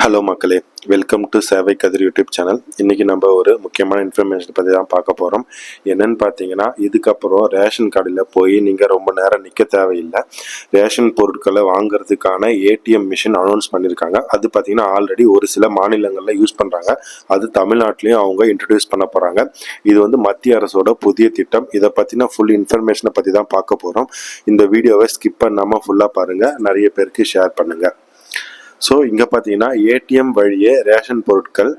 Hello மக்களே, welcome to சேவை கதிர் YouTube channel. இன்றைக்கி நம்ம ஒரு முக்கியமான இன்ஃபர்மேஷன் பற்றி தான் பார்க்க போகிறோம். என்னென்னு பார்த்தீங்கன்னா, இதுக்கப்புறம் ரேஷன் கடையில் போய் நீங்கள் ரொம்ப நேரம் நிற்க தேவையில்லை. ரேஷன் பொருட்களை வாங்குறதுக்கான ஏடிஎம் மிஷின் அனௌன்ஸ் பண்ணியிருக்காங்க. அது பார்த்திங்கன்னா ஆல்ரெடி ஒரு சில மாநிலங்களில் யூஸ் பண்ணுறாங்க. அது தமிழ்நாட்டிலையும் அவங்க இன்ட்ரடியூஸ் பண்ண போகிறாங்க. இது வந்து மத்திய அரசோட புதிய திட்டம். இதை பற்றின ஃபுல் இன்ஃபர்மேஷனை பற்றி தான் பார்க்க போகிறோம். இந்த வீடியோவை ஸ்கிப் பண்ணாமல் ஃபுல்லாக பாருங்கள், நிறைய பேருக்கு ஷேர் பண்ணுங்கள். ஸோ இங்கே பார்த்தீங்கன்னா ஏடிஎம் வழியே ரேஷன் பொருட்கள்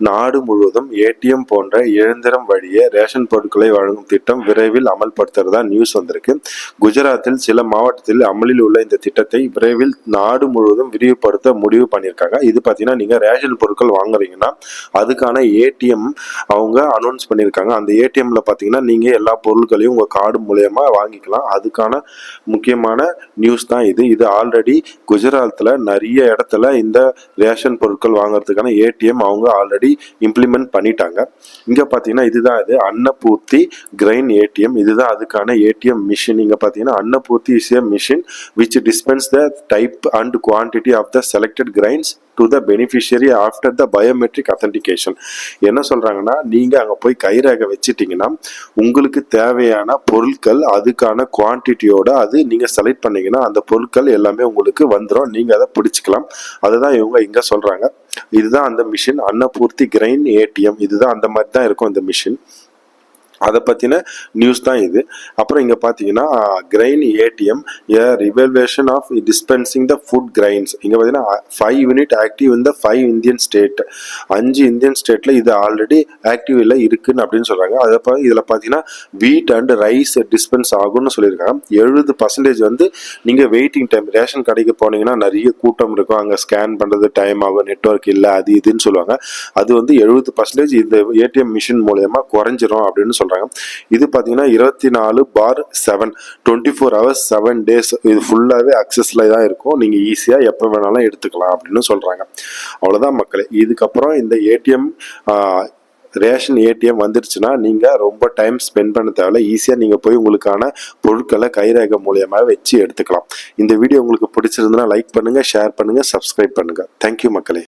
நாடு முழுவதும் ஏடிஎம் போன்ற இயந்திரம் வழியே ரேஷன் பொருட்களை வழங்கும் திட்டம் விரைவில் அமல்படுத்துறதா நியூஸ் வந்திருக்கு. குஜராத்தில் சில மாவட்டத்தில் அமலில் உள்ள இந்த திட்டத்தை விரைவில் நாடு முழுவதும் விரிவுபடுத்த முடிவு பண்ணியிருக்காங்க. இது பார்த்தீங்கன்னா நீங்கள் ரேஷன் பொருட்கள் வாங்குறீங்கன்னா அதுக்கான ஏடிஎம் அவங்க அனௌன்ஸ் பண்ணியிருக்காங்க. அந்த ஏடிஎம்ல பார்த்தீங்கன்னா நீங்கள் எல்லா பொருட்களையும் உங்கள் கார்டு மூலயமா வாங்கிக்கலாம். அதுக்கான முக்கியமான நியூஸ் தான் இது. இது ஆல்ரெடி குஜராத்தில் நிறைய இடத்துல இந்த ரேஷன் பொருட்கள் வாங்குறதுக்கான ஏடிஎம் அவங்க ஆல்ரெடி இம்ப்ளிமெண்ட் பண்ணிட்டாங்க. இங்க பாத்தீங்கன்னா இதுதான் இது அன்னபூர்த்தி கிரைன் ஏடிஎம். இதுதான் அதுக்கான ஏடிஎம் மிஷின். இங்க பாத்தீங்கன்னா அன்னபூர்த்தி is a machine which dispense the type and quantity of the selected grains to the beneficiary after the biometric authentication. என்ன சொல்றாங்கன்னா, நீங்க அங்க போய் கைரேகை வச்சிட்டீங்கன்னா உங்களுக்கு தேவையான பொருட்கள் அதுக்கான குவான்டிட்டியோட அது நீங்க செலக்ட் பண்ணீங்கன்னா அந்த பொருட்கள் எல்லாமே உங்களுக்கு வந்துடும். நீங்க அதை பிடிச்சிக்கலாம். அதுதான் இவங்க இங்க சொல்றாங்க. இதுதான் அந்த மிஷின் அன்னபூர்த்தி கிரைன் ஏடிஎம். இதுதான் அந்த மாதிரி தான் இருக்கும் இந்த மிஷின். அதை பற்றின நியூஸ் தான் இது. அப்புறம் இங்கே பார்த்தீங்கன்னா grain ATM a revolution of dispensing the food grains. இங்கே பார்த்தீங்கன்னா 5 யூனிட் ஆக்டிவ் இந்த 5 இந்தியன் ஸ்டேட். 5 இந்தியன் ஸ்டேட்டில் இது ஆல்ரெடி ஆக்டிவில் இருக்குன்னு அப்படின்னு சொல்கிறாங்க. அதை இதில் பார்த்தீங்கன்னா வீட் அண்ட் ரைஸ் டிஸ்பென்ஸ் ஆகும்னு சொல்லியிருக்காங்க. 70% வந்து நீங்கள் வெயிட்டிங் டைம் ரேஷன் கடைக்கு போனீங்கன்னா நிறைய கூட்டம் இருக்கும், அங்கே ஸ்கேன் பண்ணுறது டைம் ஆகும், நெட்ஒர்க் இல்லை, அது இதுன்னு சொல்லுவாங்க. அது வந்து 70% இந்த ஏடிஎம் மிஷின் மூலயமா குறைஞ்சிரும் அப்படின்னு சொல்றாங்க. இது பாத்தீங்கன்னா 24/7 24 hours 7 days இது ஃபுல்லாவே அக்சஸ்ல தான் இருக்கும். நீங்க ஈஸியா எப்ப வேணாலும் எடுத்துக்கலாம் அப்படின்னு சொல்றாங்க. அவ்வளவுதான் மக்களே. இதுக்கப்புறம் இந்த ஏடிஎம் ரேஷன் ஏடிஎம் வந்துருச்சுன்னா நீங்க ரொம்ப டைம் ஸ்பெண்ட் பண்ண தேவையில்ல. ஈஸியா நீங்க போய் உங்களுக்கான பொருட்களை கைரேகை மூலியமா வச்சு எடுத்துக்கலாம். இந்த வீடியோ உங்களுக்கு பிடிச்சிருந்தா லைக் பண்ணுங்க, ஷேர் பண்ணுங்க, சப்ஸ்கிரைப் பண்ணுங்க. தேங்க்யூ மக்களே.